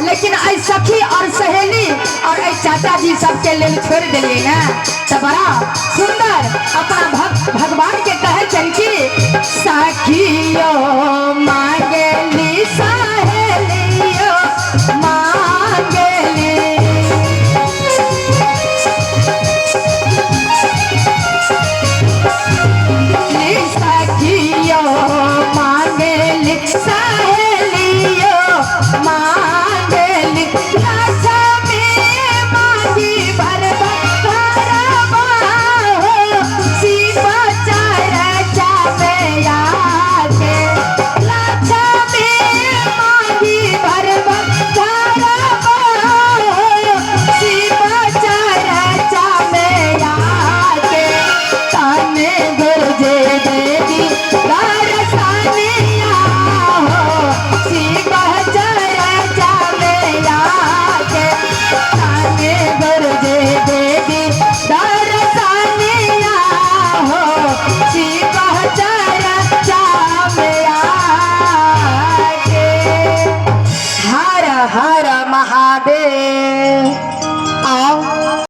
लेकिन आई सखी और सहेली और आई चाचा जी सबके लिए छोड़ दिलिए ना तो बड़ा सुंदर अपना भगवान के कहे चल के सखियो मांगेली सहेलियो मांगेली सखियो मांगेली सहेलियो मांगेली लक्ष्मी मांगी भर भरवा हो शिव चर्चा में आके लक्ष्मी मांगी भर भरवा हो शिव चर्चा में आके तने गुरजे देवी